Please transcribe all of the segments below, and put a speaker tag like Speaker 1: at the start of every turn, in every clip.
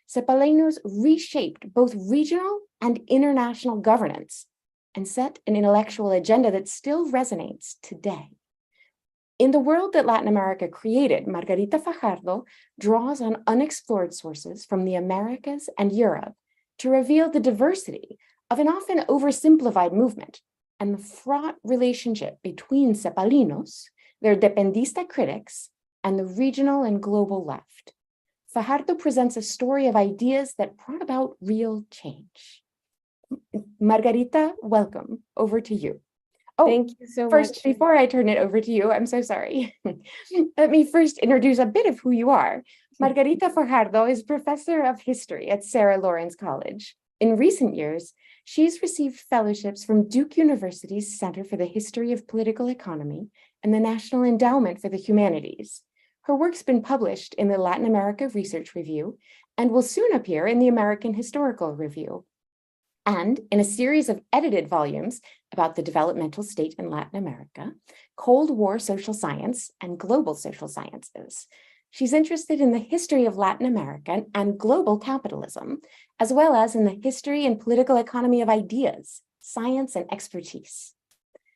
Speaker 1: cepalinos reshaped both regional and international governance and set an intellectual agenda that still resonates today. In the world that Latin America created, Margarita Fajardo draws on unexplored sources from the Americas and Europe to reveal the diversity of an often oversimplified movement and the fraught relationship between cepalinos, their dependista critics, and the regional and global left. Fajardo presents a story of ideas that brought about real change. Margarita, welcome. Over to you. Oh,
Speaker 2: thank you so
Speaker 1: first,
Speaker 2: much.
Speaker 1: Before I turn it over to you, I'm so sorry. Let me first introduce a bit of who you are. Margarita Fajardo is professor of history at Sarah Lawrence College. In recent years, she's received fellowships from Duke University's Center for the History of Political Economy and the National Endowment for the Humanities. Her work's been published in the Latin America Research Review and will soon appear in the American Historical Review, and in a series of edited volumes about the developmental state in Latin America, Cold War social science, and global social sciences. She's interested in the history of Latin America and global capitalism, as well as in the history and political economy of ideas, science, and expertise.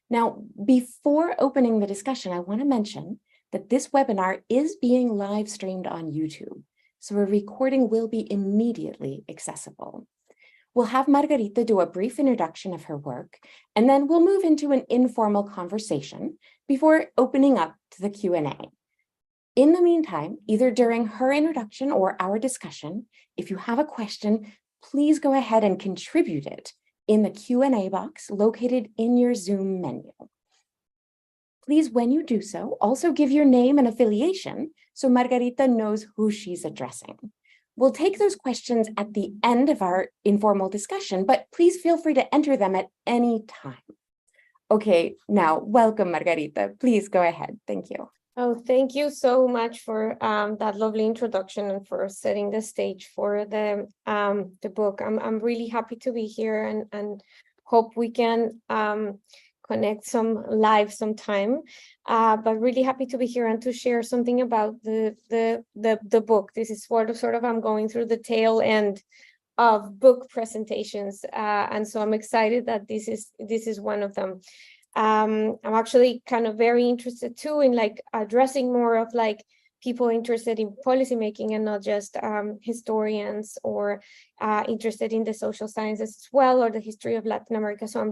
Speaker 1: Now, before opening the discussion, I want to mention that this webinar is being live streamed on YouTube, so a recording will be immediately accessible. We'll have Margarita do a brief introduction of her work, and then we'll move into an informal conversation before opening up to the Q&A. In the meantime, either during her introduction or our discussion, if you have a question, please go ahead and contribute it in the Q&A box located in your Zoom menu. Please, when you do so, also give your name and affiliation so Margarita knows who she's addressing. We'll take those questions at the end of our informal discussion, but please feel free to enter them at any time. Okay, now welcome, Margarita. Please go ahead. Thank you.
Speaker 2: Oh, thank you so much for that lovely introduction and for setting the stage for the book. I'm really happy to be here and hope we can connect live sometime. But really happy to be here and to share something about the book. This is sort of I'm going through the tail end of book presentations, and so I'm excited that this is one of them. I'm actually kind of very interested too in like addressing more of like people interested in policymaking and not just historians or interested in the social sciences as well, or the history of Latin America. So I'm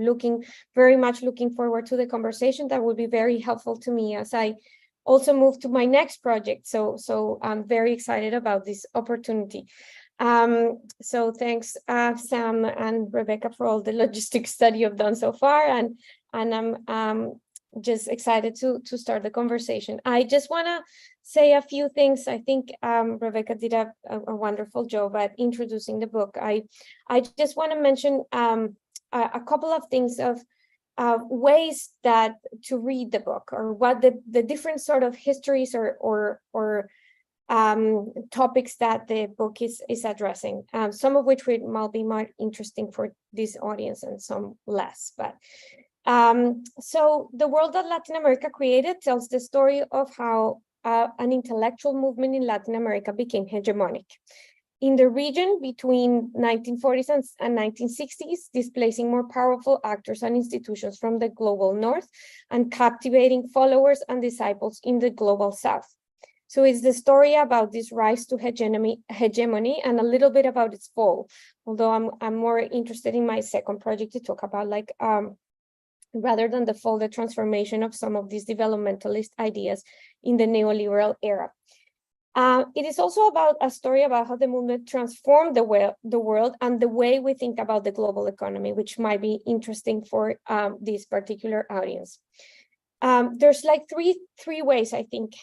Speaker 2: very much looking forward to the conversation that will be very helpful to me as I also move to my next project. So I'm very excited about this opportunity. So thanks, Sam and Rebecca, for all the logistics study you've done so far, and I'm just excited to start the conversation. I just want to say a few things. I think Rebecca did a wonderful job at introducing the book. I just want to mention a couple of things of ways that to read the book, or what the different sort of histories or topics that the book is addressing, some of which might be more interesting for this audience and some less. But so the world that Latin America created tells the story of how an intellectual movement in Latin America became hegemonic in the region between 1940s and 1960s, displacing more powerful actors and institutions from the global north and captivating followers and disciples in the global south. So it's the story about this rise to hegemony and a little bit about its fall, although I'm more interested in my second project to talk about like rather than the fall, the transformation of some of these developmentalist ideas in the neoliberal era. It is also about a story about how the movement transformed the world and the way we think about the global economy, which might be interesting for this particular audience. There's like three ways I think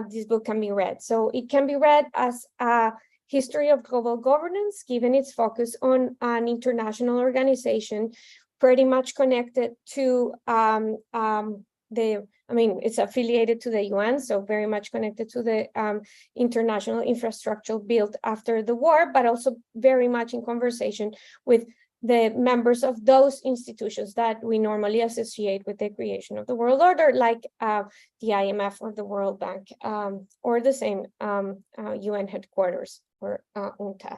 Speaker 2: this book can be read. So it can be read as a history of global governance, given its focus on an international organization pretty much connected to it's affiliated to the UN, so very much connected to the international infrastructure built after the war, but also very much in conversation with the members of those institutions that we normally associate with the creation of the world order, like the IMF or the World Bank, or the same UN headquarters or UNCTAD.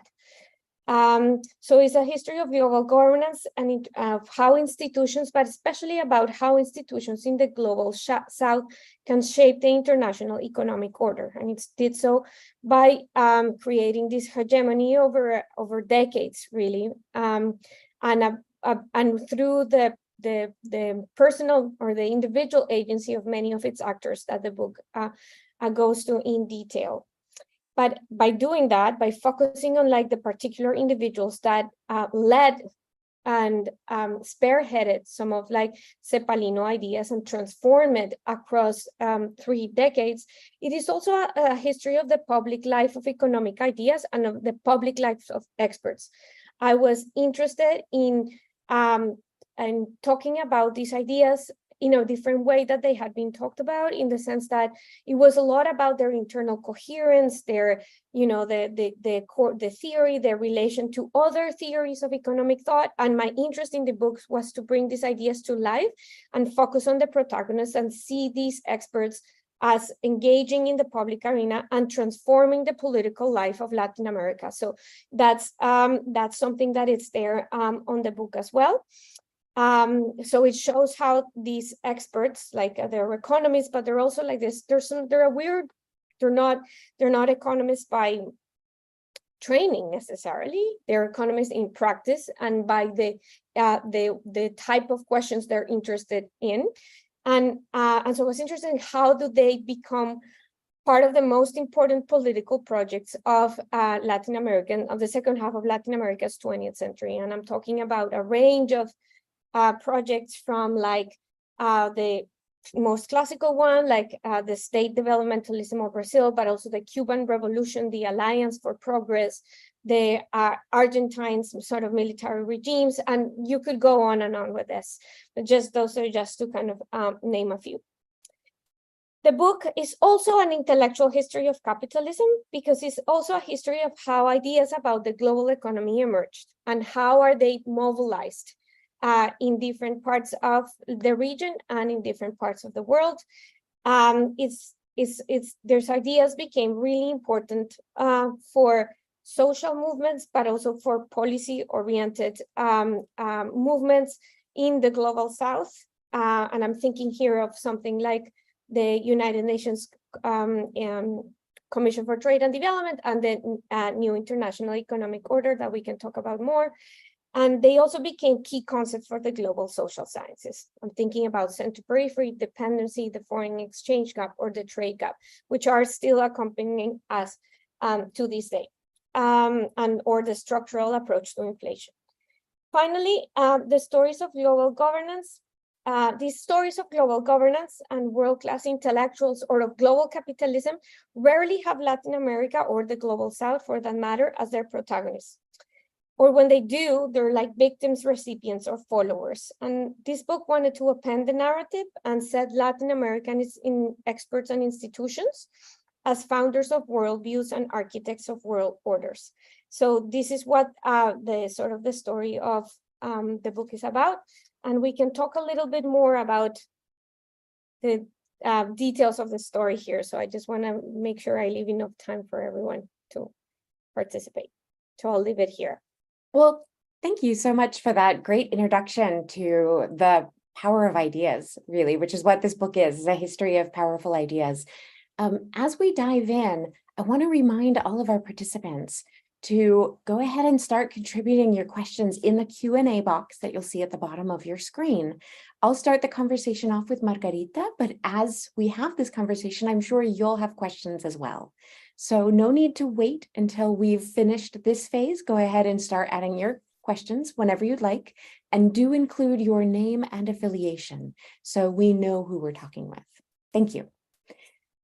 Speaker 2: So it's a history of global governance and of how institutions, but especially about how institutions in the global south can shape the international economic order. And it did so by creating this hegemony over decades, really, and through the personal or the individual agency of many of its actors that the book goes to in detail. But by doing that, by focusing on like the particular individuals that led and spearheaded some of like cepalino ideas and transformed it across 3 decades, it is also a history of the public life of economic ideas and of the public life of experts. I was interested in talking about these ideas in a different way that they had been talked about, in the sense that it was a lot about their internal coherence, their, the theory, their relation to other theories of economic thought. And my interest in the books was to bring these ideas to life and focus on the protagonists and see these experts as engaging in the public arena and transforming the political life of Latin America. So that's something that is there on the book as well. So it shows how these experts, like they're economists, but they're also like this. They're not economists by training necessarily. They're economists in practice and by the type of questions they're interested in. And so I was interested in how do they become part of the most important political projects of Latin American, of the second half of Latin America's 20th century. And I'm talking about a range of projects from like the most classical one, like the state developmentalism of Brazil, but also the Cuban Revolution, the Alliance for Progress, the Argentine sort of military regimes, and you could go on and on with this. But those are just to kind of name a few. The book is also an intellectual history of capitalism, because it's also a history of how ideas about the global economy emerged and how are they mobilized in different parts of the region and in different parts of the world. There's ideas became really important for social movements, but also for policy-oriented movements in the global South. And I'm thinking here of something like the United Nations Commission for Trade and Development and the new international economic order that we can talk about more. And they also became key concepts for the global social sciences. I'm thinking about center-periphery dependency, the foreign exchange gap, or the trade gap, which are still accompanying us to this day, or the structural approach to inflation. Finally, the stories of global governance. These stories of global governance and world-class intellectuals or of global capitalism rarely have Latin America or the global South, for that matter, as their protagonists. Or when they do, they're like victims, recipients, or followers. And this book wanted to append the narrative and set Latin Americans in experts and institutions as founders of worldviews and architects of world orders. So this is what the story of the book is about. And we can talk a little bit more about the details of the story here. So I just want to make sure I leave enough time for everyone to participate. So I'll leave it here.
Speaker 1: Well, thank you so much for that great introduction to the power of ideas, really, which is what this book is a history of powerful ideas. As we dive in, I want to remind all of our participants to go ahead and start contributing your questions in the Q&A box that you'll see at the bottom of your screen. I'll start the conversation off with Margarita, but as we have this conversation, I'm sure you'll have questions as well. So no need to wait until we've finished this phase. Go ahead and start adding your questions whenever you'd like, and do include your name and affiliation so we know who we're talking with. Thank you.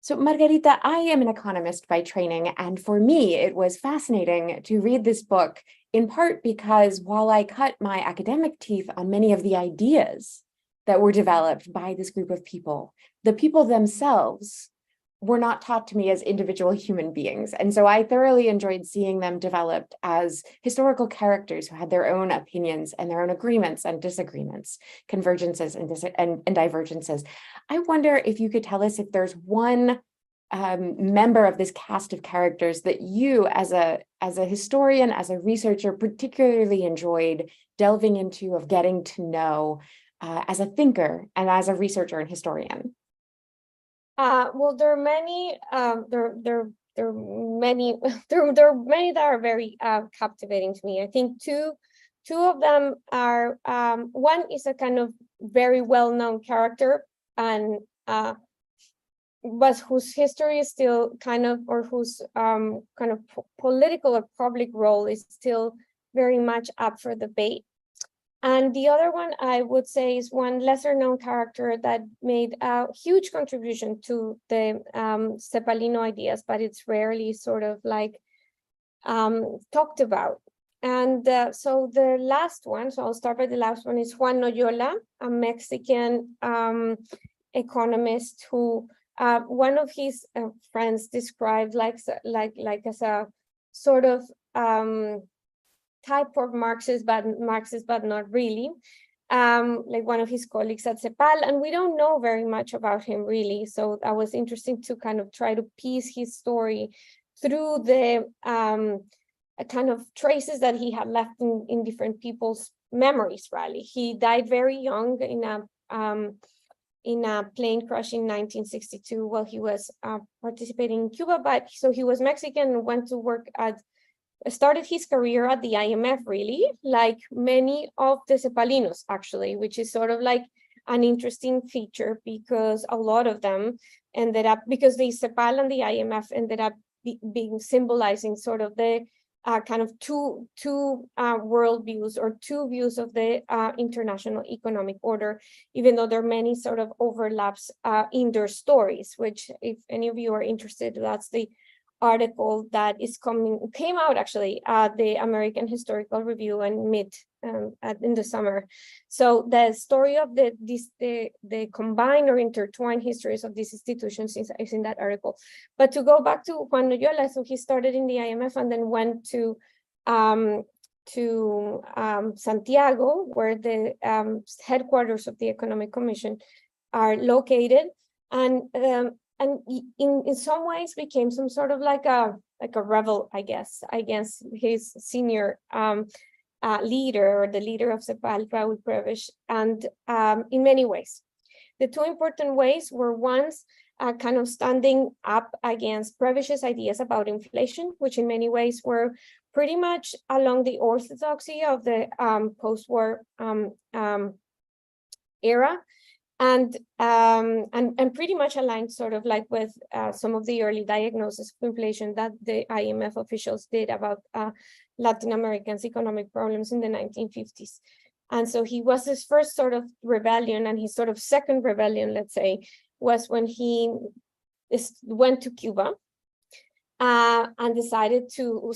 Speaker 1: So Margarita, I am an economist by training, and for me, it was fascinating to read this book, in part because while I cut my academic teeth on many of the ideas that were developed by this group of people, the people themselves were not taught to me as individual human beings. And so I thoroughly enjoyed seeing them developed as historical characters who had their own opinions and their own agreements and disagreements, convergences and divergences. I wonder if you could tell us if there's one member of this cast of characters that you as a historian, as a researcher, particularly enjoyed delving into, of getting to know as a thinker and as a researcher and historian.
Speaker 2: Well, there are many. There are many. There are many that are very captivating to me. I think two of them are. One is a kind of very well-known character, and but whose history is still kind of, or whose kind of political or public role is still very much up for debate. And the other one I would say is one lesser known character that made a huge contribution to the cepalino ideas, but it's rarely sort of like talked about. And so the last one, so I'll start by the last one, is Juan Noyola, a Mexican economist who one of his friends described like as a sort of type of Marxist, but not really. Like one of his colleagues at CEPAL, and we don't know very much about him really. So that was interesting to kind of try to piece his story through the kind of traces that he had left in different people's memories. Really, he died very young in a plane crash in 1962 while he was participating in Cuba. But so he was Mexican and went to work started his career at the IMF, really, like many of the cepalinos, actually, which is sort of like an interesting feature because a lot of them ended up, because the CEPAL and the IMF ended up being symbolizing sort of the kind of two world views or two views of the international economic order, even though there are many sort of overlaps in their stories, which if any of you are interested, that's the article that came out actually at the American Historical Review and in the summer. So the story of the combined or intertwined histories of these institutions is in that article. But to go back to Juan Noyola, so he started in the IMF and then went to Santiago, where the headquarters of the Economic Commission are located, and in some ways became some sort of like a rebel, I guess, against his senior leader, or the leader of CEPAL, Raúl Prebisch, and in many ways. The two important ways were once kind of standing up against Prebisch's ideas about inflation, which in many ways were pretty much along the orthodoxy of the post-war era, and pretty much aligned sort of like with some of the early diagnoses of inflation that the IMF officials did about Latin Americans' economic problems in the 1950s. And so he was his first sort of rebellion, and his sort of second rebellion, let's say, was when he went to Cuba and decided to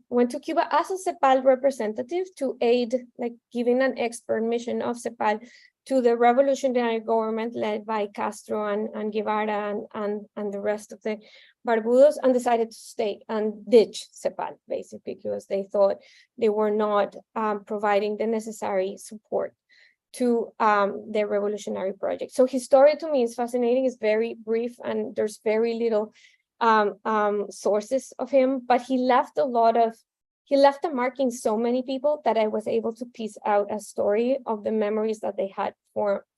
Speaker 2: went to Cuba as a CEPAL representative to aid, like giving an expert mission of CEPAL to the revolutionary government led by Castro and Guevara and the rest of the Barbudos, and decided to stay and ditch CEPAL, basically, because they thought they were not providing the necessary support to the revolutionary project. So his story to me is fascinating. It's very brief, and there's very little sources of him, but he left a mark in so many people that I was able to piece out a story of the memories that they had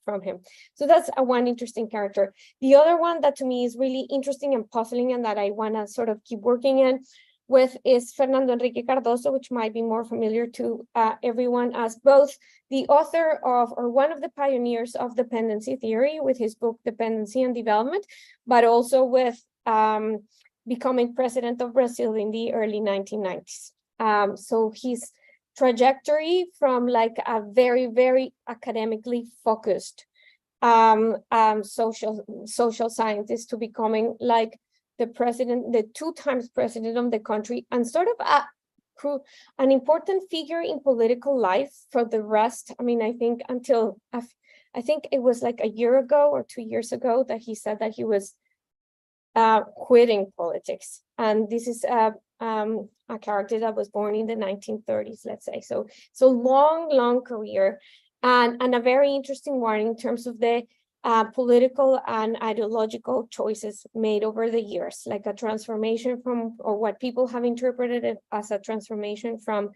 Speaker 2: from him. So that's one interesting character. The other one that to me is really interesting and puzzling, and that I want to sort of keep working in with, is Fernando Enrique Cardoso, which might be more familiar to everyone as both the author of, or one of the pioneers of, dependency theory with his book Dependency and Development, but also with becoming president of Brazil in the early 1990s. So his trajectory from like a very, very academically focused social scientist to becoming like the president, the 2 times president of the country, and sort of an important figure in political life for the rest. I mean, I think until I think it was like a year ago or 2 years ago that he said that he was quitting politics. And this is a character that was born in the 1930s, let's say. So long career, and a very interesting one in terms of the political and ideological choice made over the years, like a transformation from, or what people have interpreted it as a transformation from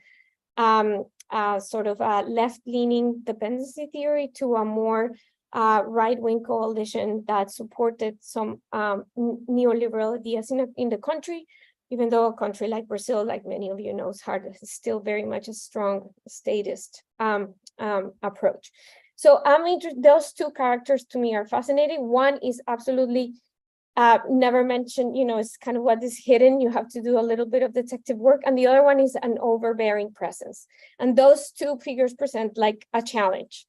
Speaker 2: sort of a left-leaning dependency theory to a more right-wing coalition that supported some neoliberal ideas in the country, even though a country like Brazil, like many of you know, is still very much a strong statist approach. So those two characters to me are fascinating. One is absolutely never mentioned, it's kind of what is hidden. You have to do a little bit of detective work. And the other one is an overbearing presence. And those two figures present like a challenge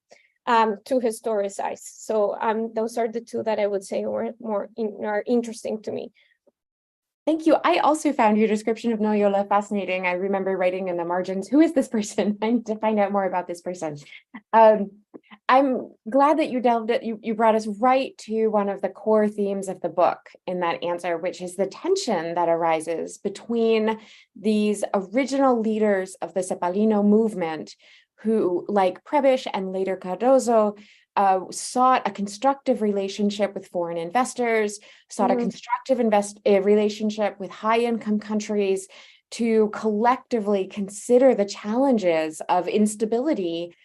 Speaker 2: to historicize. So those are the two that I would say are interesting to me.
Speaker 1: Thank you. I also found your description of Noyola fascinating. I remember writing in the margins, who is this person? I need to find out more about this person. I'm glad that you brought us right to one of the core themes of the book in that answer, which is the tension that arises between these original leaders of the Cepalino movement who, like Prebisch and later Cardozo, sought a constructive relationship with foreign investors, sought a constructive relationship with high-income countries to collectively consider the challenges of instability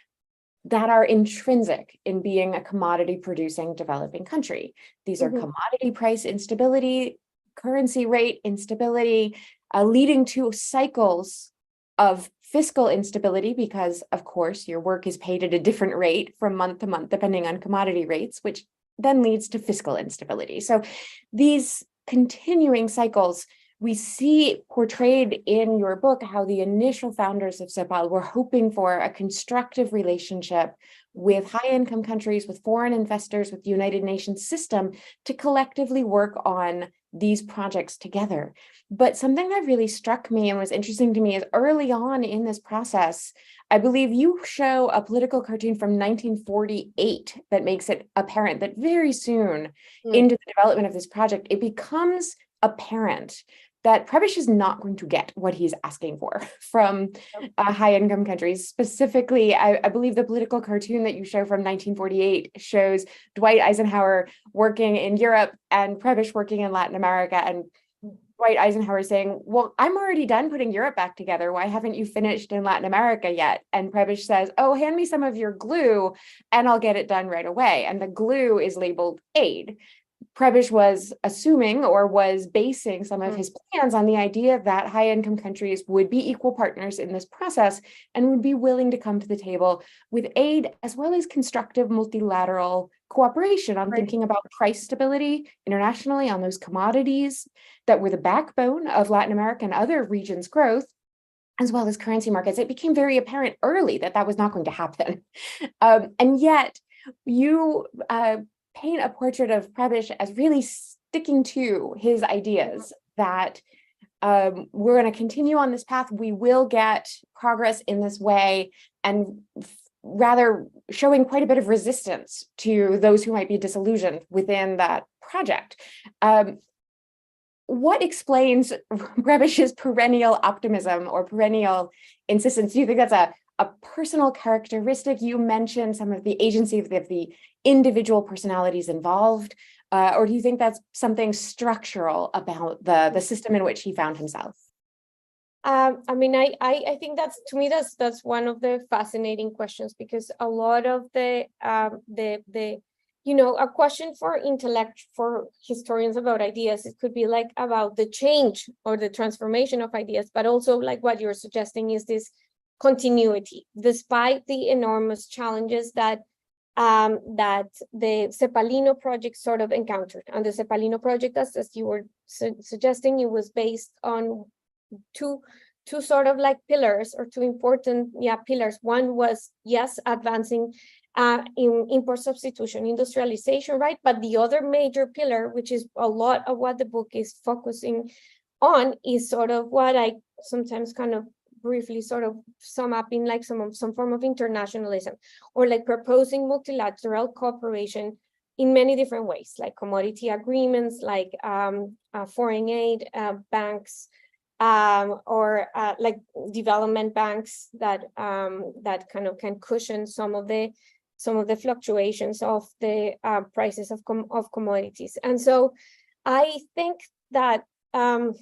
Speaker 1: that are intrinsic in being a commodity-producing developing country. These are commodity price instability, currency rate instability, leading to cycles of fiscal instability because, of course, your work is paid at a different rate from month to month, depending on commodity rates, which then leads to fiscal instability. So these continuing cycles, we see portrayed in your book how the initial founders of CEPAL were hoping for a constructive relationship with high-income countries, with foreign investors, with the United Nations system to collectively work on these projects together. But something that really struck me and was interesting to me is early on in this process, I believe you show a political cartoon from 1948 that makes it apparent that very soon into the development of this project, it becomes apparent that Prebisch is not going to get what he's asking for from high-income countries. Specifically, I believe the political cartoon that you show from 1948 shows Dwight Eisenhower working in Europe and Prebisch working in Latin America, and Dwight Eisenhower saying, well, I'm already done putting Europe back together. Why haven't you finished in Latin America yet? And Prebisch says, oh, hand me some of your glue and I'll get it done right away. And the glue is labeled aid. Prebisch was assuming or was basing some of his plans on the idea that high-income countries would be equal partners in this process and would be willing to come to the table with aid as well as constructive multilateral cooperation on thinking about price stability internationally on those commodities that were the backbone of Latin America and other regions' growth, as well as currency markets. It became very apparent early that that was not going to happen. And yet you paint a portrait of Prebisch as really sticking to his ideas that we're going to continue on this path. We will get progress in this way, and rather showing quite a bit of resistance to those who might be disillusioned within that project. What explains Prebisch's perennial optimism or perennial insistence? Do you think that's a personal characteristic? You mentioned some of the agency of the individual personalities involved, or do you think that's something structural about the system in which he found himself?
Speaker 2: I mean, I think to me that's one of the fascinating questions, because a lot of the a question for historians about ideas, it could be like about the change or the transformation of ideas, but also like what you're suggesting is this continuity, despite the enormous challenges that the Cepalino project sort of encountered. And the Cepalino project, as you were suggesting, it was based on two sort of like pillars, or two important pillars. One was, yes, advancing in import substitution, industrialization, right? But the other major pillar, which is a lot of what the book is focusing on, is sort of what I sometimes kind of briefly sort of sum up in like some form of internationalism, or like proposing multilateral cooperation in many different ways, like commodity agreements, like foreign aid, banks, or like development banks that that kind of can cushion some of the fluctuations of the prices of commodities. And so I think that to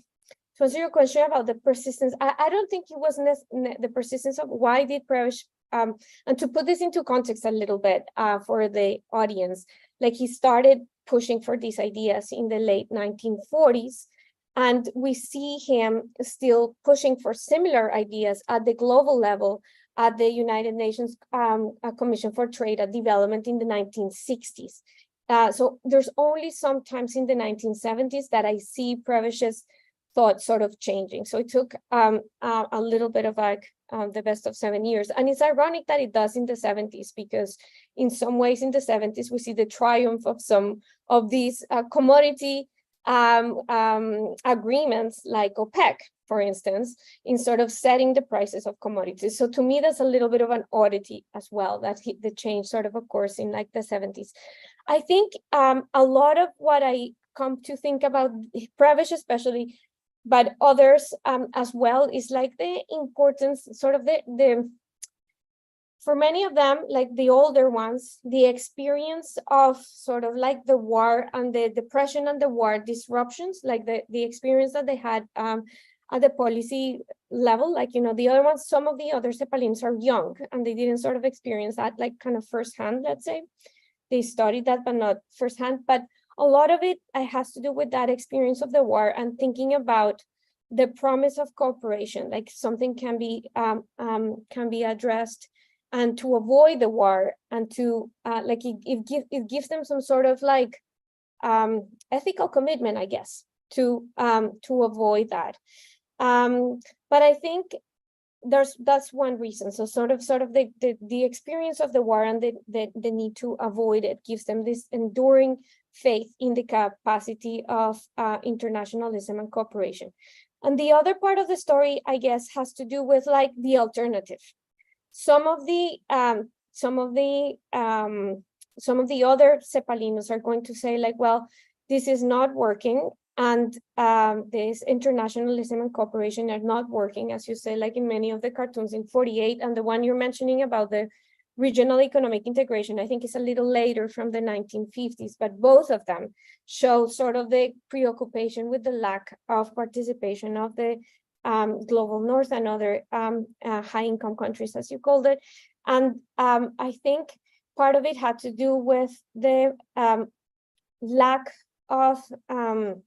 Speaker 2: answer your question about the persistence, I don't think it was the persistence of why did Prebisch, and to put this into context a little bit for the audience, like he started pushing for these ideas in the late 1940s, and we see him still pushing for similar ideas at the global level at the United Nations Commission for Trade and Development in the 1960s. So there's only sometimes in the 1970s that I see Prebisch's thought sort of changing. So it took a little bit of like the best of 7 years. And it's ironic that it does in the 70s, because in some ways in the 70s, we see the triumph of some of these commodity agreements like OPEC, for instance, in sort of setting the prices of commodities. So to me, that's a little bit of an oddity as well, that the change sort of course, in like the 70s. I think a lot of what I come to think about Prebisch especially, but others as well, is like the importance, sort of the for many of them, like the older ones, the experience of sort of like the war and the depression and the war disruptions, like the experience that they had at the policy level, like, you know, the other ones, some of the other cepalinos are young and they didn't sort of experience that like kind of firsthand, let's say. They studied that, but not firsthand. But a lot of it has to do with that experience of the war and thinking about the promise of cooperation, like something can be addressed, and to avoid the war, and to like it gives them some sort of like ethical commitment, I guess, to avoid that. But I think that's one reason. So sort of the experience of the war and the need to avoid it gives them this enduring faith in the capacity of internationalism and cooperation. And the other part of the story, I guess, has to do with like the alternative. Some of the other cepalinos are going to say like, well, this is not working, and this internationalism and cooperation are not working, as you say, like in many of the cartoons in 48, and the one you're mentioning about the regional economic integration, I think is a little later, from the 1950s, but both of them show sort of the preoccupation with the lack of participation of the global north and other high-income countries, as you called it. And I think part of it had to do with the lack of, or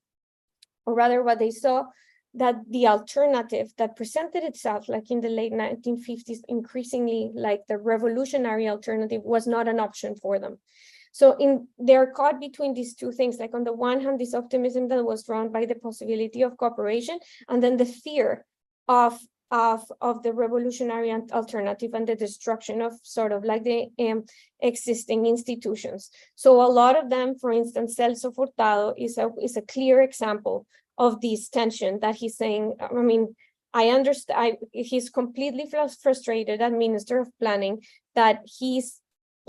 Speaker 2: rather what they saw, that the alternative that presented itself like in the late 1950s, increasingly like the revolutionary alternative, was not an option for them. So they're caught between these two things, like on the one hand, this optimism that was drawn by the possibility of cooperation, and then the fear of the revolutionary alternative and the destruction of sort of like the existing institutions. So a lot of them, for instance, Celso Furtado is a clear example of this tension that he's saying. I mean, I understand, he's completely frustrated as Minister of Planning that his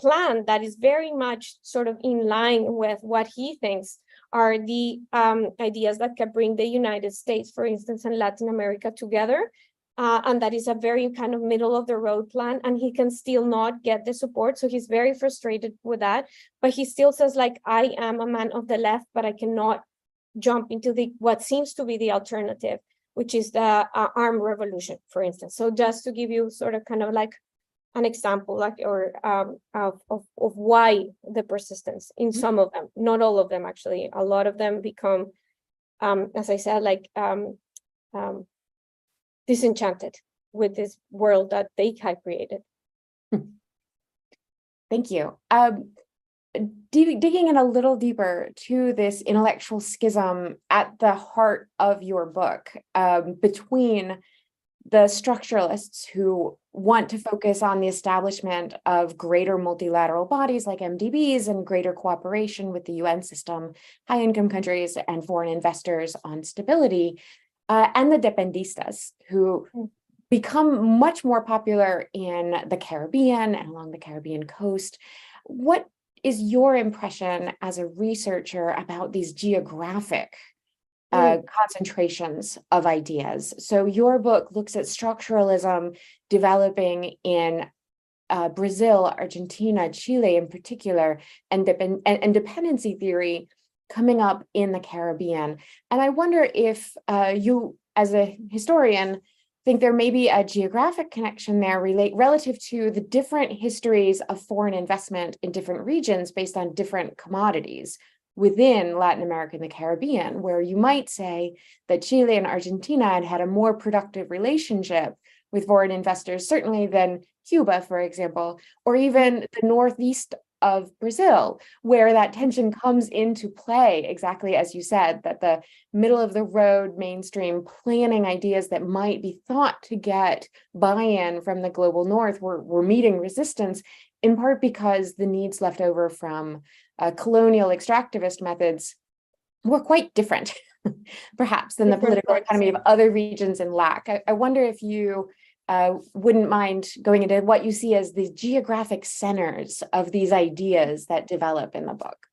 Speaker 2: plan that is very much sort of in line with what he thinks are the ideas that can bring the United States, for instance, and Latin America together. And that is a very kind of middle of the road plan, and he can still not get the support. So he's very frustrated with that, but he still says like, I am a man of the left, but I cannot jump into what seems to be the alternative, which is the armed revolution, for instance. So just to give you sort of kind of like an example, like, or of why the persistence in some of them, not all of them actually, a lot of them become, as I said, like disenchanted with this world that they had created.
Speaker 1: Thank you. Digging in a little deeper to this intellectual schism at the heart of your book, between the structuralists who want to focus on the establishment of greater multilateral bodies like MDBs and greater cooperation with the UN system, high-income countries and foreign investors on stability, and the dependistas, who become much more popular in the Caribbean and along the Caribbean coast. What is your impression as a researcher about these geographic concentrations of ideas? So your book looks at structuralism developing in Brazil, Argentina, Chile in particular, and dependency theory coming up in the Caribbean. And I wonder if you, as a historian, think there may be a geographic connection there relative to the different histories of foreign investment in different regions based on different commodities within Latin America and the Caribbean, where you might say that Chile and Argentina had a more productive relationship with foreign investors, certainly than Cuba, for example, or even the northeast of Brazil, where that tension comes into play, exactly as you said, that the middle of the road mainstream planning ideas that might be thought to get buy-in from the global north were meeting resistance, in part because the needs left over from colonial extractivist methods were quite different, perhaps, than the political economy of other regions in LAC. I wonder if you wouldn't mind going into what you see as the geographic centers of these ideas that develop in the book.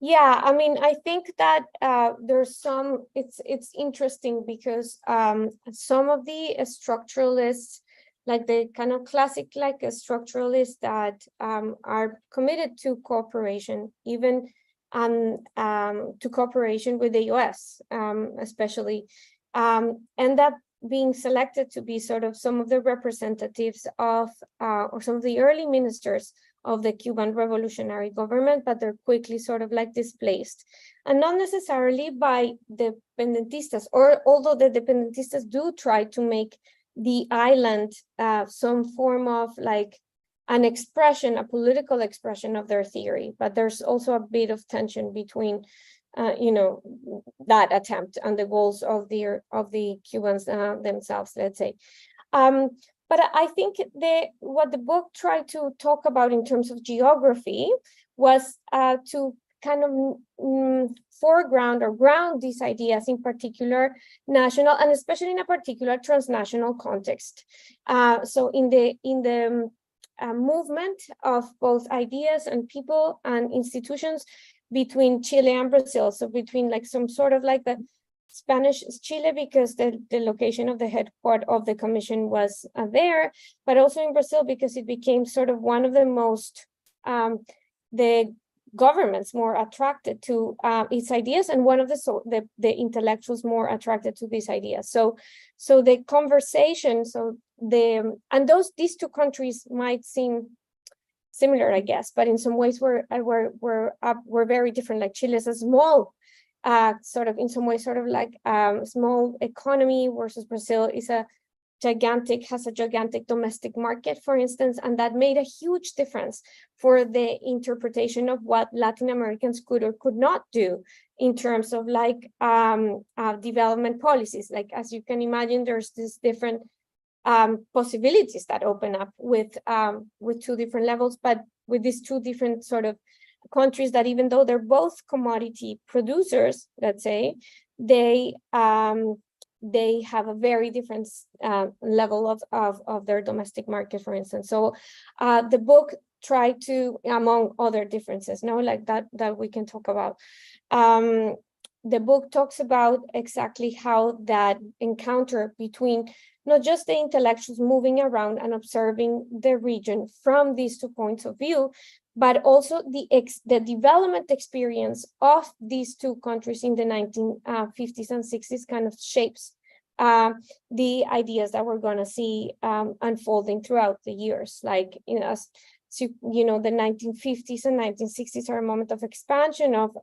Speaker 2: Yeah, I mean, I think that there's some, it's interesting because some of the structuralists, like the kind of classic, like a structuralists that are committed to cooperation, even to cooperation with the US, especially, and that being selected to be sort of some of the representatives of, or some of the early ministers of the Cuban revolutionary government, but they're quickly sort of like displaced. And not necessarily by the dependentistas, or although the dependentistas do try to make the island some form of like an expression, a political expression of their theory, but there's also a bit of tension between that attempt and the goals of the Cubans themselves, let's say. But I think what the book tried to talk about in terms of geography was to kind of foreground or ground these ideas in particular national and especially in a particular transnational context. So in the movement of both ideas and people and institutions between Chile and Brazil, so between like some sort of like the Spanish Chile, because the location of the headquarters of the commission was there, but also in Brazil because it became sort of one of the most, the governments more attracted to its ideas, and one of the intellectuals more attracted to these ideas. So the conversation, these two countries might seem similar, I guess, but in some ways we're very different. Like Chile is a small, sort of in some ways, sort of like small economy, versus Brazil is has a gigantic domestic market, for instance, and that made a huge difference for the interpretation of what Latin Americans could or could not do in terms of like development policies. Like, as you can imagine, there's this different possibilities that open up with two different levels, but with these two different sort of countries that, even though they're both commodity producers, let's say, they have a very different level of their domestic market, for instance. So the book tried to, among other differences, like that we can talk about. The book talks about exactly how that encounter between not just the intellectuals moving around and observing the region from these 2 points of view, but also the development experience of these two countries in the 1950s and 60s kind of shapes the ideas that we're going to see unfolding throughout the years. Like, the 1950s and 1960s are a moment of expansion of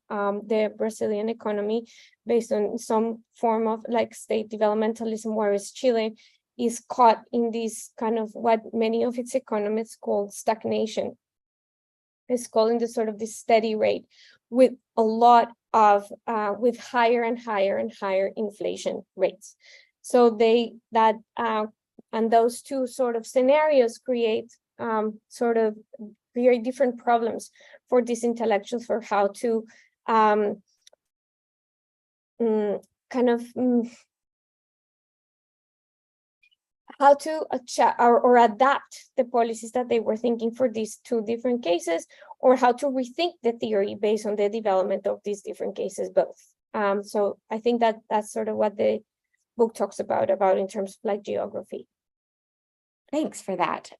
Speaker 2: the Brazilian economy based on some form of like state developmentalism, whereas Chile is caught in this kind of what many of its economists call stagnation. It's calling this sort of this steady rate with a lot of with higher and higher and higher inflation rates. So and those two sort of scenarios create sort of very different problems for these intellectuals for how to how to or adapt the policies that they were thinking for these two different cases, or how to rethink the theory based on the development of these different cases both. So I think that that's sort of what the book talks about in terms of like geography.
Speaker 1: Thanks for that.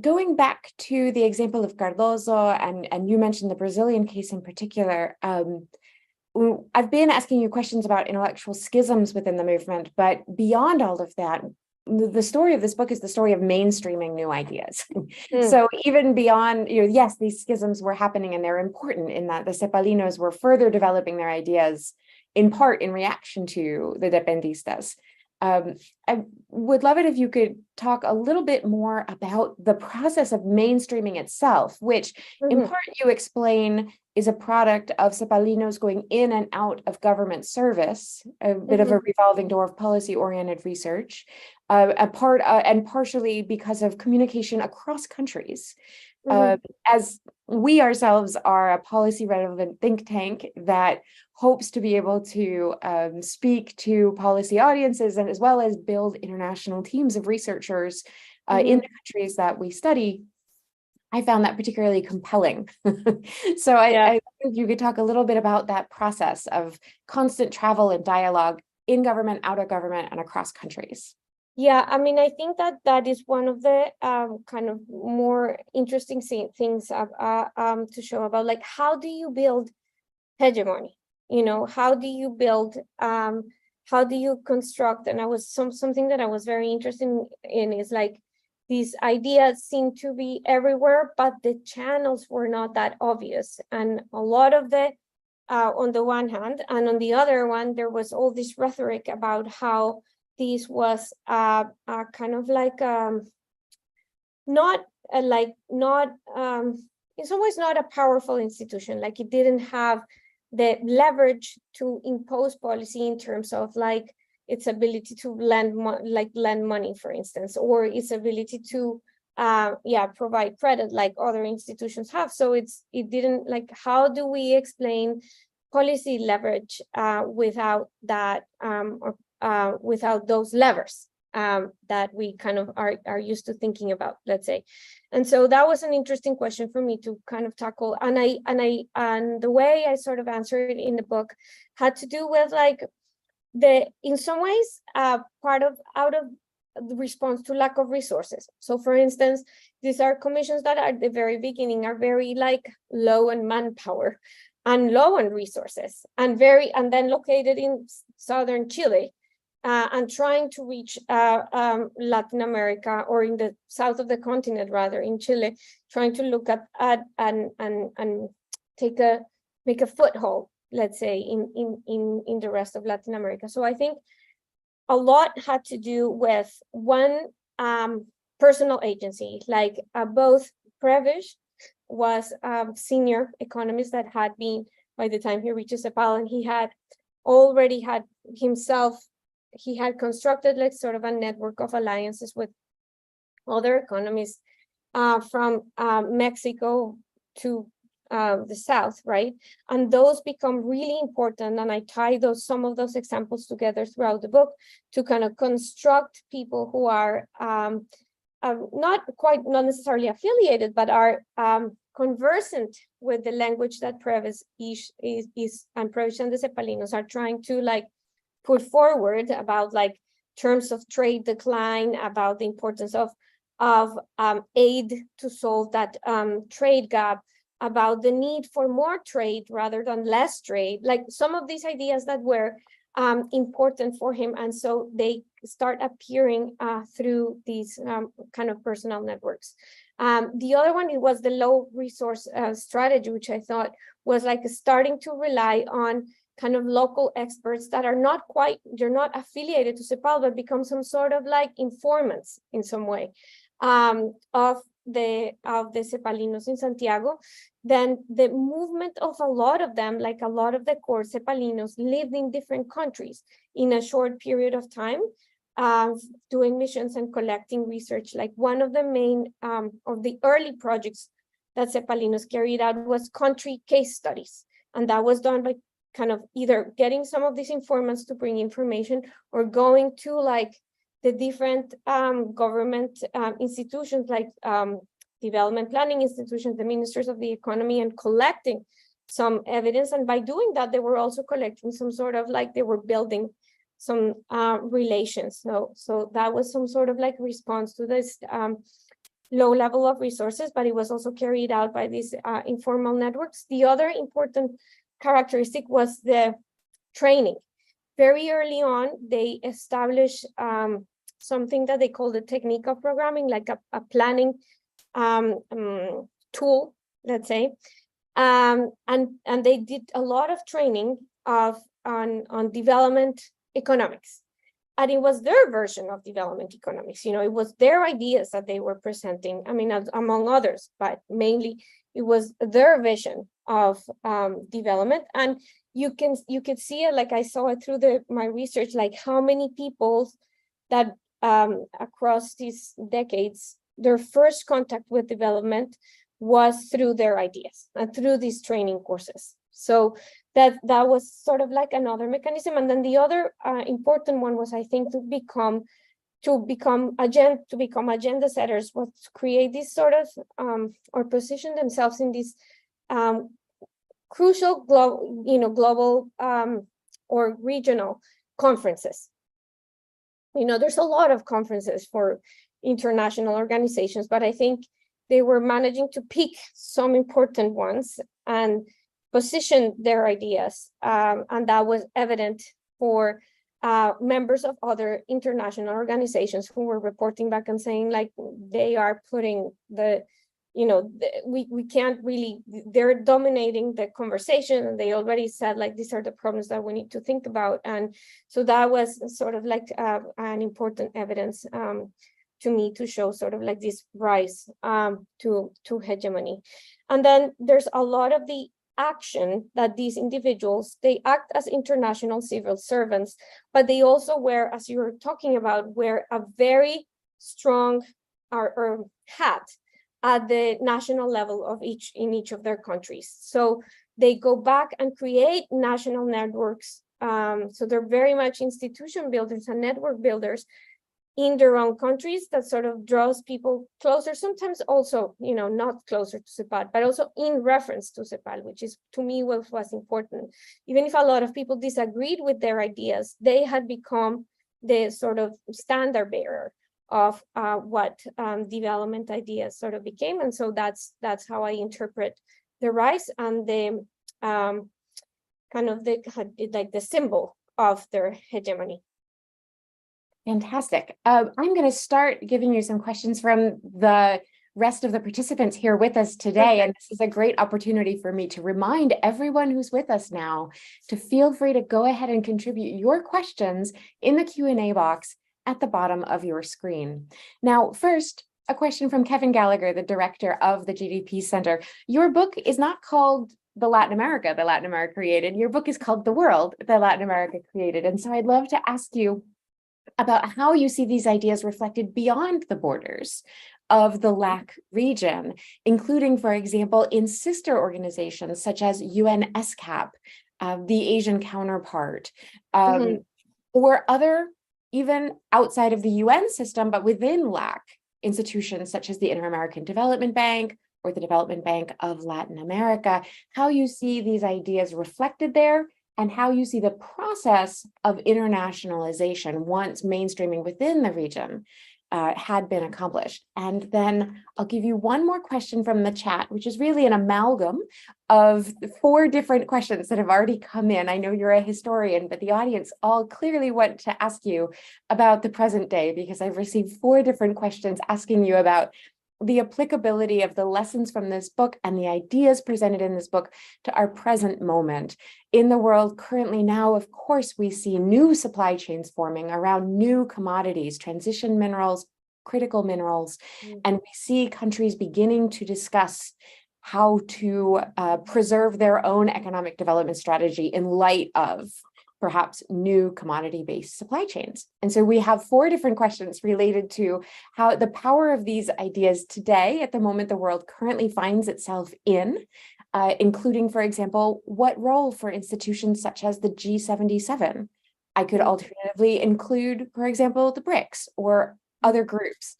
Speaker 1: Going back to the example of Cardoso, and you mentioned the Brazilian case in particular, I've been asking you questions about intellectual schisms within the movement, but beyond all of that, the story of this book is the story of mainstreaming new ideas. So even beyond, yes, these schisms were happening and they're important in that the cepalinos were further developing their ideas in part in reaction to the dependistas. I would love it if you could talk a little bit more about the process of mainstreaming itself, which in part you explain is a product of cepalinos going in and out of government service, a bit of a revolving door of policy-oriented research, and partially because of communication across countries. As we ourselves are a policy-relevant think tank that hopes to be able to speak to policy audiences and as well as build international teams of researchers in the countries that we study, I found that particularly compelling. So I think you could talk a little bit about that process of constant travel and dialogue in government, out of government, and across countries.
Speaker 2: Yeah, I mean, I think that is one of the kind of more interesting things to show about, like, how do you build hegemony? How do you build, how do you construct? And something that I was very interested in is like, these ideas seem to be everywhere, but the channels were not that obvious. And a lot of the, on the one hand, and on the other one, there was all this rhetoric about how this was kind of like, in some ways not a powerful institution, like it didn't have the leverage to impose policy in terms of like its ability to lend money, for instance, or its ability to provide credit like other institutions have. So it didn't, like, how do we explain policy leverage without that, without those levers that we kind of are used to thinking about, let's say. And so that was an interesting question for me to kind of tackle. And the way I sort of answered it in the book had to do with like in some ways, out of the response to lack of resources. So for instance, these are commissions that at the very beginning are very like low on manpower and low on resources and then located in southern Chile. And trying to reach Latin America, or in the south of the continent, rather, in Chile, trying to look at and make a foothold, let's say, in the rest of Latin America. So I think a lot had to do with one, personal agency, like both Prevish was a senior economist that had been, by the time he reaches CEPAL, and he had already had himself, he had constructed like sort of a network of alliances with other economists from Mexico to the south, right? And those become really important. And I tie some of those examples together throughout the book to kind of construct people who are not necessarily affiliated, but are conversant with the language that Prevish is and Prevish and the Cepalinos are trying to like put forward about like terms of trade decline, about the importance of aid to solve that trade gap, about the need for more trade rather than less trade, like some of these ideas that were important for him. And so they start appearing through these kind of personal networks. The other one, it was the low resource strategy, which I thought was like starting to rely on kind of local experts that are they're not affiliated to CEPAL, but become some sort of like informants in some way of the cepalinos in Santiago. Then the movement of a lot of them, like a lot of the core cepalinos, lived in different countries in a short period of time, doing missions and collecting research. Like one of the main of the early projects that cepalinos carried out was country case studies, and that was done by kind of either getting some of these informants to bring information or going to like the different government institutions like development planning institutions, the ministers of the economy, and collecting some evidence. And by doing that, they were also collecting some sort of like, they were building some relations. So that was some sort of like response to this low level of resources, but it was also carried out by these informal networks. The other important characteristic was the training. Very early on, they established something that they call the technique of programming, like a planning tool, let's say. And they did a lot of training on development economics. And it was their version of development economics. You know, it was their ideas that they were presenting, I mean, among others, but mainly it was their vision of development. And you could see it, like I saw it through my research, like how many people that across these decades, their first contact with development was through their ideas and through these training courses. So that was sort of like another mechanism. And then the other important one was, I think, to become agenda setters, was to create this sort of or position themselves in these crucial global or regional conferences. You know, there's a lot of conferences for international organizations, but I think they were managing to pick some important ones and position their ideas. And that was evident for members of other international organizations who were reporting back and saying, like, they are putting we can't really, they're dominating the conversation, and they already said, like, these are the problems that we need to think about. And so that was sort of like an important evidence to me, to show sort of like this rise to hegemony. And then there's a lot of the action that these individuals, they act as international civil servants, but they also wear, as you were talking about, wear a very strong or hat at the national level of in each of their countries. So they go back and create national networks. So they're very much institution builders and network builders in their own countries, that sort of draws people closer, sometimes also, not closer to CEPAL, but also in reference to CEPAL, which is, to me, what was important. Even if a lot of people disagreed with their ideas, they had become the sort of standard bearer of what development ideas sort of became. And so that's how I interpret the rise and the kind of the symbol of their hegemony.
Speaker 1: Fantastic. I'm going to start giving you some questions from the rest of the participants here with us today.
Speaker 2: Okay.
Speaker 1: And this is a great opportunity for me to remind everyone who's with us now to feel free to go ahead and contribute your questions in the Q&A box at the bottom of your screen. Now, first, a question from Kevin Gallagher, the director of the GDP Center. Your book is not called The Latin America Created. Your book is called The World that Latin America Created. And so I'd love to ask you about how you see these ideas reflected beyond the borders of the LAC region, including, for example, in sister organizations such as UNSCAP, the Asian counterpart, or other, even outside of the UN system, but within LAC institutions such as the Inter-American Development Bank or the Development Bank of Latin America, how you see these ideas reflected there, and how you see the process of internationalization once mainstreaming within the region had been accomplished. And then I'll give you one more question from the chat, which is really an amalgam of 4 different questions that have already come in. I know you're a historian, but the audience all clearly want to ask you about the present day, because I've received 4 different questions asking you about the applicability of the lessons from this book and the ideas presented in this book to our present moment. In the world currently now, of course, we see new supply chains forming around new commodities, transition minerals, critical minerals, and we see countries beginning to discuss how to preserve their own economic development strategy in light of perhaps new commodity-based supply chains. And so we have 4 different questions related to how the power of these ideas today, at the moment the world currently finds itself in, including, for example, what role for institutions such as the G77 I could alternatively include, for example, the BRICS or other groups.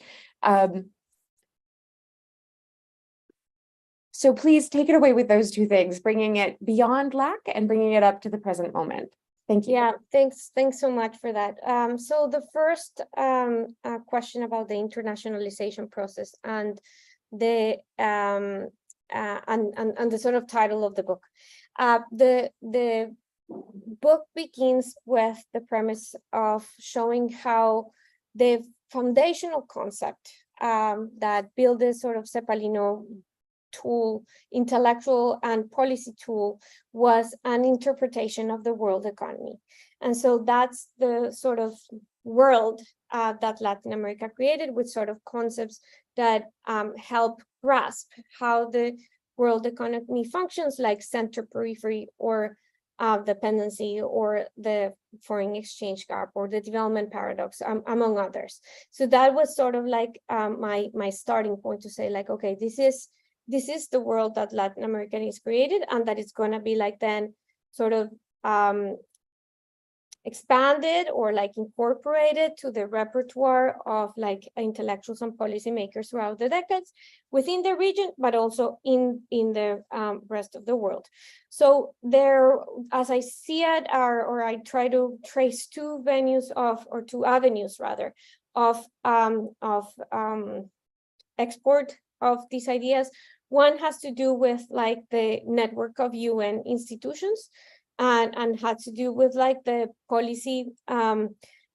Speaker 1: So please take it away with those two things, bringing it beyond lack and bringing it up to the present moment. Thank you.
Speaker 2: Yeah, thanks so much for that. So the first question about the internationalization process and the and the sort of title of the book. The book begins with the premise of showing how the foundational concept that built this sort of cepalino tool, intellectual and policy tool, was an interpretation of the world economy. And so that's the sort of world that Latin America created, with sort of concepts that help grasp how the world economy functions, like center periphery, or dependency, or the foreign exchange gap, or the development paradox, among others. So that was sort of like my starting point to say, like, okay, this is the world that Latin America is created, and that it's going to be like then sort of expanded or like incorporated to the repertoire of like intellectuals and policymakers throughout the decades within the region, but also in the rest of the world. So there, as I see it, or I try to trace two avenues rather of export of these ideas. One has to do with like the network of UN institutions, and had to do with like the policy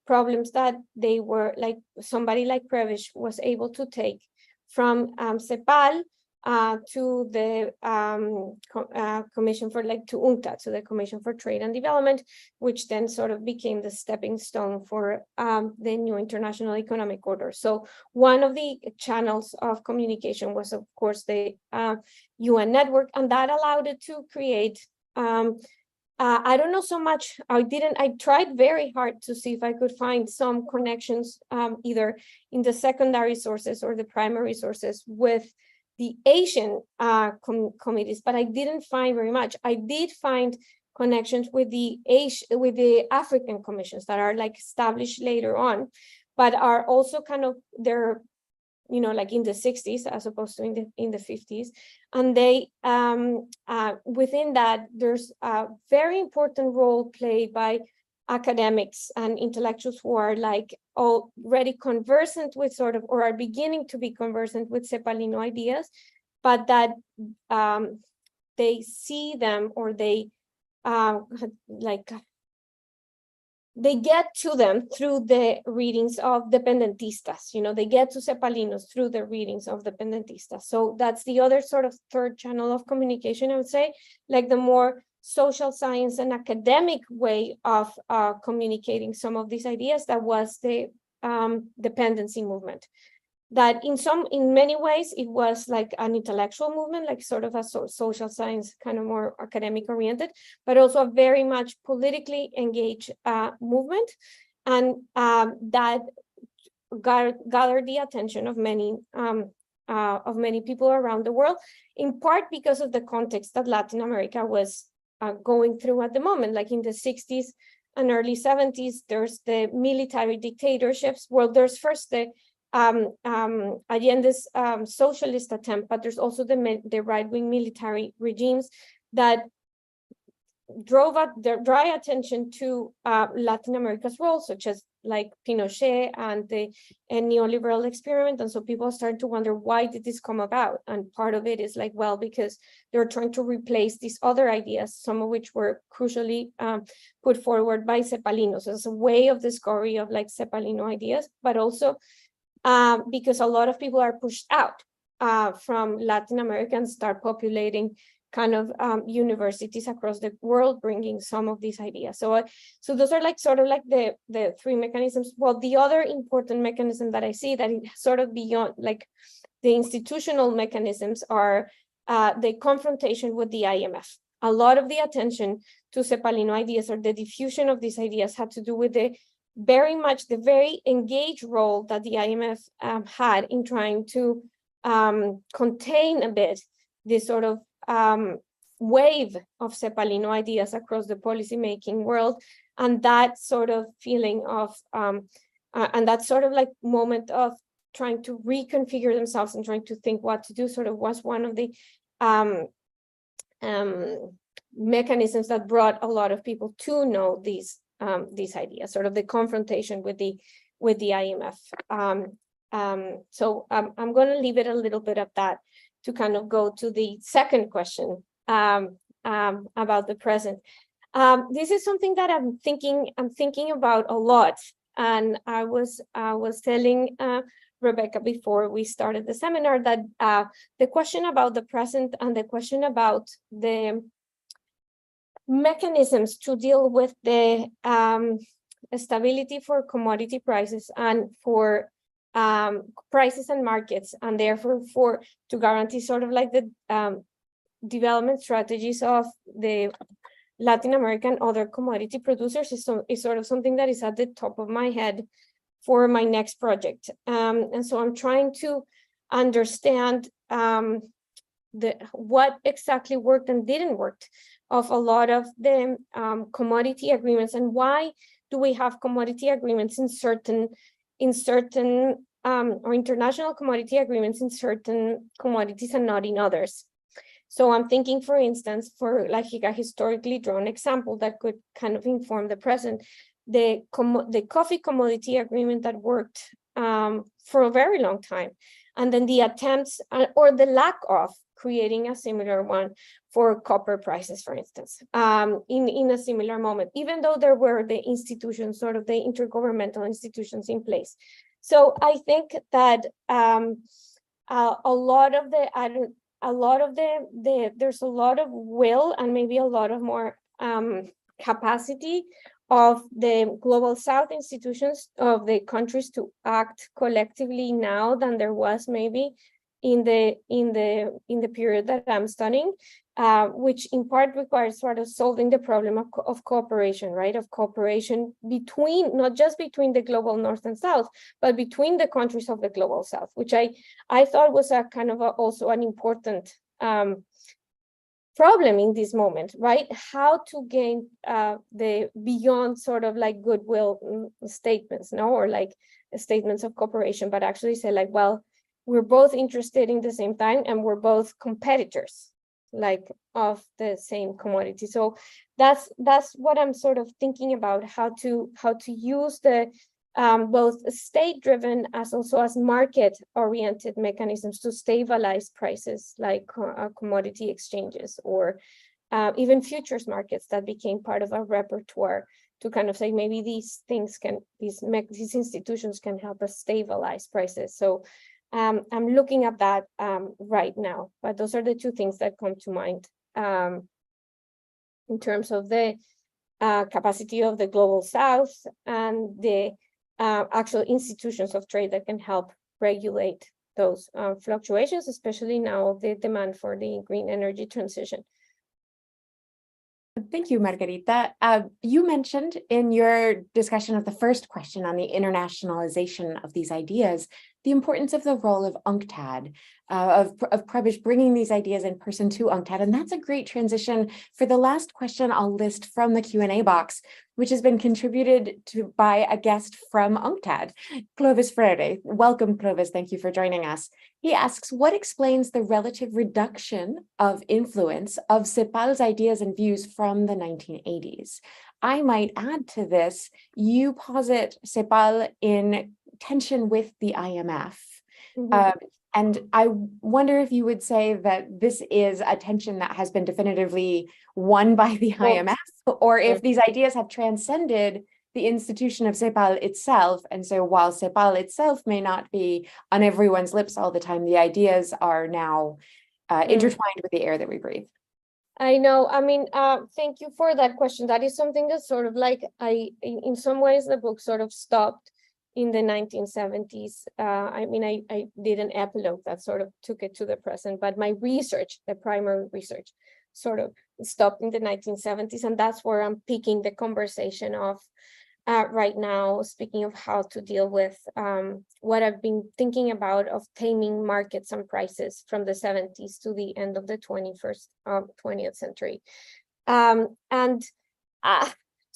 Speaker 2: problems that they were like, somebody like Prebisch was able to take from CEPAL to the Commission for like, to UNCTAD, to the Commission for Trade and Development, which then sort of became the stepping stone for the new international economic order. So one of the channels of communication was, of course, the UN network, and that allowed it to create I don't know so much. I tried very hard to see if I could find some connections, either in the secondary sources or the primary sources with the Asian committees, but I didn't find very much. I did find connections with the African commissions that are like established later on, but are also kind of, they're, you know, like in the 60s as opposed to in the 50s. And they, within that, there's a very important role played by academics and intellectuals who are like already conversant with sort of, or are beginning to be conversant with cepalino ideas, but that they see them, or they they get to them through the readings of dependentistas. You know, they get to cepalinos through the readings of dependentistas. So that's the other sort of third channel of communication, I would say, like the more social science and academic way of communicating some of these ideas. That was the dependency movement. That in many ways, it was like an intellectual movement, like sort of a social science, kind of more academic oriented, but also a very much politically engaged movement. And that gathered the attention of many people around the world, in part because of the context that Latin America was going through at the moment. Like in the 60s and early 70s, there's the military dictatorships. Well, there's first the Allende's socialist attempt, but there's also the right-wing military regimes that drove up their dry attention to Latin America's role, such as like Pinochet and the neoliberal experiment. And so people started to wonder, why did this come about? And part of it is like, well, because they were trying to replace these other ideas, some of which were crucially put forward by cepalinos as a way of discovery of like cepalino ideas, but also because a lot of people are pushed out from Latin America and start populating kind of universities across the world, bringing some of these ideas. So those are like sort of like the three mechanisms. Well, the other important mechanism that I see that is sort of beyond like the institutional mechanisms are the confrontation with the IMF. A lot of the attention to cepalino ideas, or the diffusion of these ideas, had to do with the very engaged role that the IMF had in trying to contain a bit this sort of wave of cepalino ideas across the policymaking world, And that sort of feeling of, and that sort of like moment of trying to reconfigure themselves and trying to think what to do sort of was one of the mechanisms that brought a lot of people to know these ideas, sort of the confrontation with the IMF. So I'm going to leave it a little bit of that to kind of go to the second question about the present. This is something that I'm thinking about a lot, and I was telling Rebecca before we started the seminar that the question about the present and the question about the mechanisms to deal with the stability for commodity prices and for prices and markets, and therefore to guarantee sort of like the development strategies of the Latin American other commodity producers is sort of something that is at the top of my head for my next project. And so I'm trying to understand what exactly worked and didn't work of a lot of the commodity agreements, and why do we have commodity agreements in certain or international commodity agreements in certain commodities and not in others. So I'm thinking, for instance, for like a historically drawn example that could kind of inform the present, the coffee commodity agreement that worked for a very long time, and then the attempts or the lack of creating a similar one for copper prices, for instance, in a similar moment, even though there were the institutions, sort of the intergovernmental institutions in place. So I think that a lot of there's a lot of will and maybe a lot of more capacity of the global South institutions of the countries to act collectively now than there was maybe in the period that I'm studying, which in part requires sort of solving the problem of cooperation, right? Of cooperation between, not just between the global North and South, but between the countries of the global South, which I thought was a kind of also an important problem in this moment, right? How to gain the beyond sort of like goodwill statements, no, or like statements of cooperation, but actually say like, well, we're both interested in the same time and we're both competitors, like of the same commodity. So that's what I'm sort of thinking about, how to use the both state-driven as also as market-oriented mechanisms to stabilize prices, like commodity exchanges or even futures markets that became part of our repertoire, to kind of say maybe these institutions can help us stabilize prices. So I'm looking at that right now, but those are the two things that come to mind in terms of the capacity of the global South and the actual institutions of trade that can help regulate those fluctuations, especially now the demand for the green energy transition.
Speaker 1: Thank you, Margarita. You mentioned in your discussion of the first question on the internationalization of these ideas, the importance of the role of UNCTAD, of Prabis bringing these ideas in person to UNCTAD. And that's a great transition for the last question I'll list from the Q&A box, which has been contributed to by a guest from UNCTAD, Clovis Freire. Welcome, Clovis. Thank you for joining us. He asks, what explains the relative reduction of influence of CEPAL's ideas and views from the 1980s? I might add to this, you posit CEPAL in tension with the IMF. And I wonder if you would say that this is a tension that has been definitively won by the IMF, or if these ideas have transcended the institution of CEPAL itself. And so while CEPAL itself may not be on everyone's lips all the time, the ideas are now intertwined with the air that we breathe.
Speaker 2: I know. I mean, thank you for that question. That is something that sort of like in some ways, the book sort of stopped in the 1970s. I mean, I did an epilogue that sort of took it to the present, but my research, the primary research, sort of stopped in the 1970s. And that's where I'm picking the conversation of right now, speaking of how to deal with what I've been thinking about of taming markets and prices from the 70s to the end of the 20th century.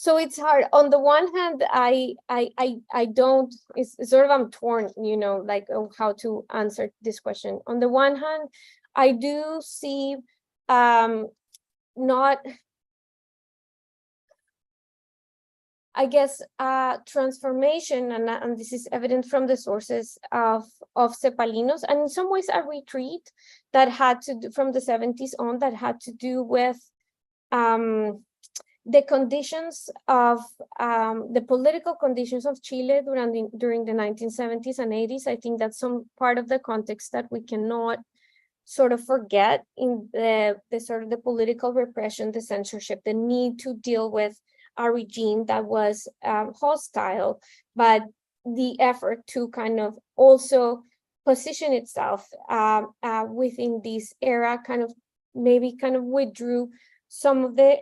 Speaker 2: So it's hard. On the one hand, I don't, it's sort of, I'm torn, you know, like how to answer this question. On the one hand, I do see not, I guess, transformation, and this is evident from the sources of cepalinos, and in some ways a retreat that had to do, from the 70s on, that had to do with the conditions of the political conditions of Chile during the 1970s and 80s. I think that's some part of the context that we cannot sort of forget in the sort of the political repression, the censorship, the need to deal with a regime that was hostile, but the effort to kind of also position itself within this era kind of maybe kind of withdrew some of the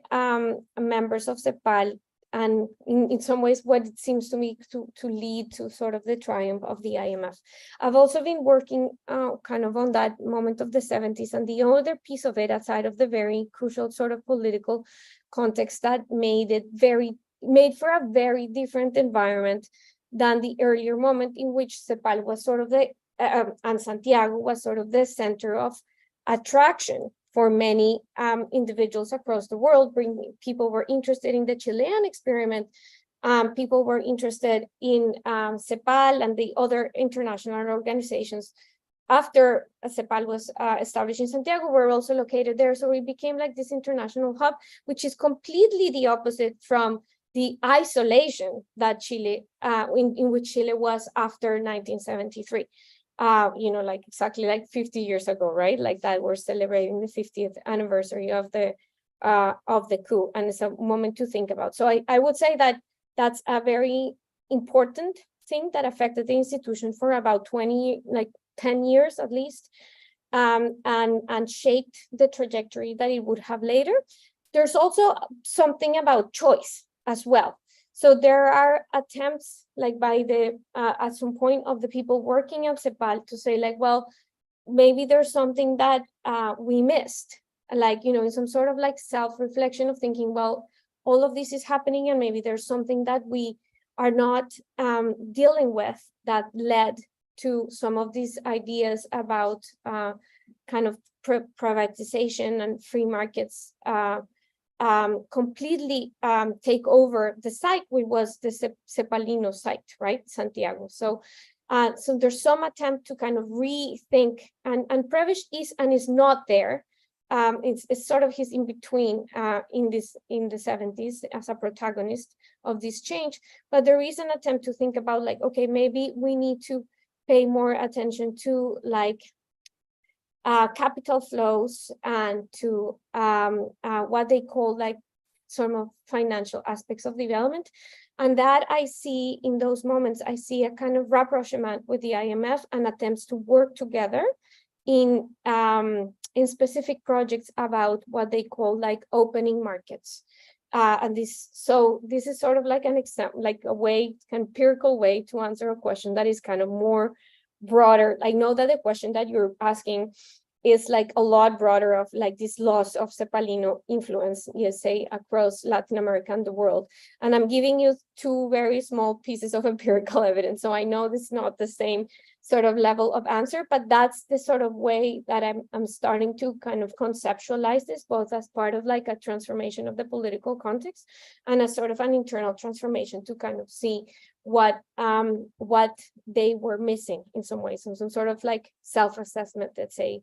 Speaker 2: members of CEPAL, and in some ways what it seems to me to lead to sort of the triumph of the IMF. I've also been working kind of on that moment of the 70s, and the other piece of it, aside of the very crucial sort of political context that made for a very different environment than the earlier moment in which CEPAL was sort of the, and Santiago was sort of the center of attraction for many individuals across the world. People were interested in the Chilean experiment. People were interested in CEPAL and the other international organizations. After CEPAL was established in Santiago, were also located there. So it became like this international hub, which is completely the opposite from the isolation that Chile, in which Chile was after 1973. You know, like exactly like 50 years ago, right? Like that we're celebrating the 50th anniversary of the coup, and it's a moment to think about. So I would say that that's a very important thing that affected the institution for about 10 years at least, and shaped the trajectory that it would have later. There's also something about choice as well. So there are attempts, like by the at some point of the people working at CEPAL, to say like, well, maybe there's something that we missed, like, you know, in some sort of like self-reflection of thinking, well, all of this is happening, and maybe there's something that we are not dealing with that led to some of these ideas about kind of privatization and free markets completely take over the site, which was the Cepalino site, right, Santiago. So there's some attempt to kind of rethink, and Prevish is and is not there. It's sort of his in between in the 70s as a protagonist of this change, but there is an attempt to think about like, okay, maybe we need to pay more attention to like capital flows and to what they call like sort of financial aspects of development. And that I see in those moments, I see a kind of rapprochement with the IMF and attempts to work together in specific projects about what they call like opening markets. And this is sort of like an example, like a way, empirical way to answer a question that is kind of more broader. I know that the question that you're asking is like a lot broader, of like this loss of Cepalino influence, you say, across Latin America and the world. And I'm giving you two very small pieces of empirical evidence. So I know this is not the same sort of level of answer, but that's the sort of way that I'm starting to kind of conceptualize this, both as part of like a transformation of the political context and as sort of an internal transformation to kind of see what they were missing in some ways, and some sort of like self-assessment, let's say,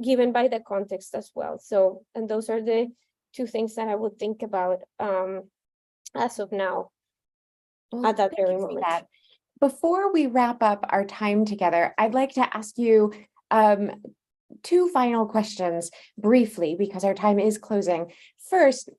Speaker 2: given by the context as well. So, and those are the two things that I would think about as of now, at that very moment.
Speaker 1: Before we wrap up our time together, I'd like to ask you two final questions briefly, because our time is closing. First,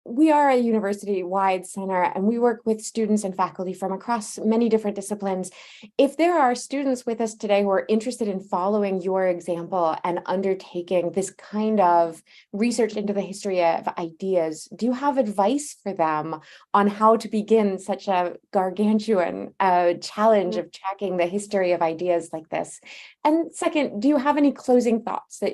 Speaker 1: we are a university-wide center, and we work with students and faculty from across many different disciplines. If there are students with us today who are interested in following your example and undertaking this kind of research into the history of ideas, do you have advice for them on how to begin such a gargantuan challenge of tracking the history of ideas like this? And second, do you have any closing thoughts that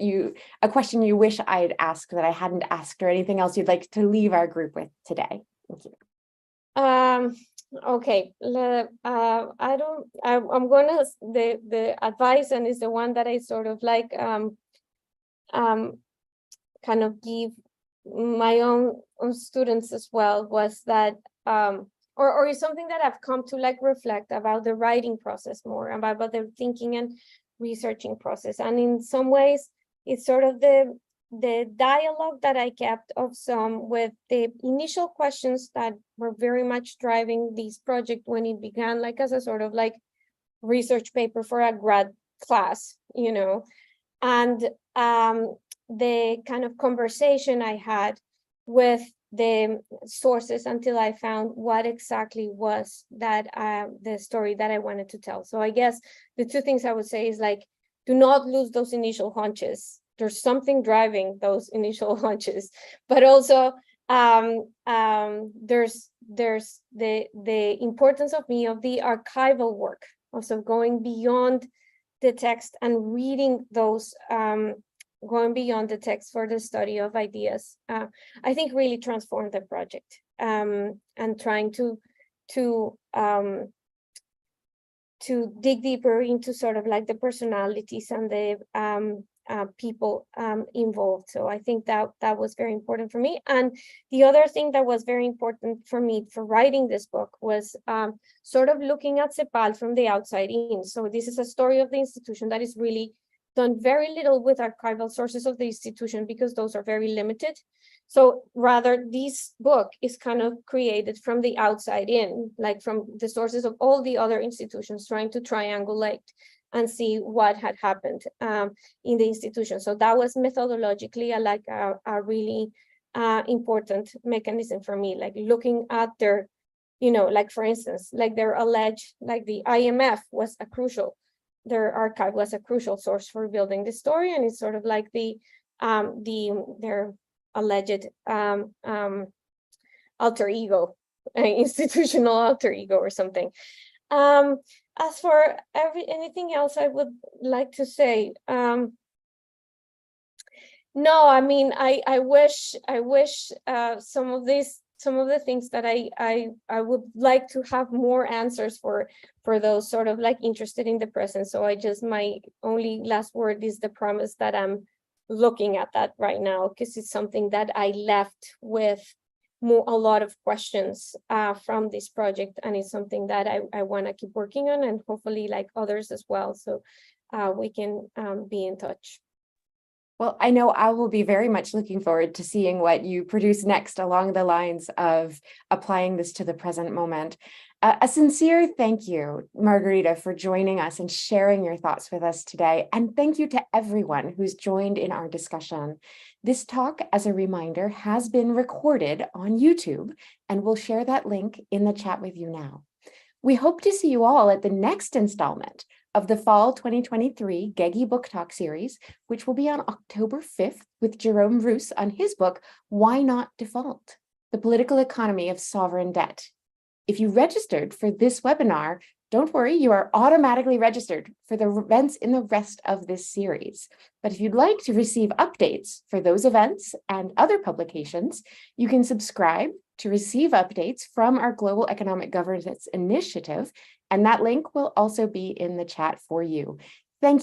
Speaker 1: a question you wish I'd asked that I hadn't asked, or anything else you'd like to leave our group with today? Thank you.
Speaker 2: Okay, I'm gonna, the advice, and is the one that I sort of like, kind of give my own students as well, was that, or is something that I've come to like reflect about the writing process more, about the thinking and researching process. And in some ways, it's sort of the dialogue that I kept of some with the initial questions that were very much driving this project when it began, like as a sort of like research paper for a grad class, you know, and the kind of conversation I had with the sources until I found what exactly was that the story that I wanted to tell. So I guess the two things I would say is like, do not lose those initial hunches. There's something driving those initial hunches, but also there's the importance of the archival work, also going beyond the text and reading those, going beyond the text for the study of ideas, I think really transformed the project, and trying to dig deeper into sort of like the personalities and the people involved. So I think that was very important for me. And the other thing that was very important for me for writing this book was sort of looking at CEPAL from the outside in. So this is a story of the institution that is really done very little with archival sources of the institution because those are very limited. So rather, this book is kind of created from the outside in, like from the sources of all the other institutions, trying to triangulate and see what had happened in the institution. So that was methodologically a really important mechanism for me, like looking at their, you know, like for instance, like their alleged, like the IMF was a crucial, their archive was a crucial source for building the story, and it's sort of like their alleged alter ego, institutional alter ego or something. As for anything else I would like to say, no, I mean, I wish some of the things that I would like to have more answers for those sort of like interested in the present. So my only last word is the promise that I'm looking at that right now, because it's something that I left with a lot of questions from this project, and it's something that I want to keep working on, and hopefully like others as well, so we can be in touch.
Speaker 1: Well, I know I will be very much looking forward to seeing what you produce next along the lines of applying this to the present moment. A sincere thank you, Margarita, for joining us and sharing your thoughts with us today. And thank you to everyone who's joined in our discussion. This talk, as a reminder, has been recorded on YouTube, and we'll share that link in the chat with you now. We hope to see you all at the next installment of the Fall 2023 Gegi Book Talk series, which will be on October 5th with Jerome Roos on his book, Why Not Default? The Political Economy of Sovereign Debt. If you registered for this webinar, don't worry, you are automatically registered for the events in the rest of this series. But if you'd like to receive updates for those events and other publications, you can subscribe to receive updates from our Global Economic Governance Initiative, and that link will also be in the chat for you.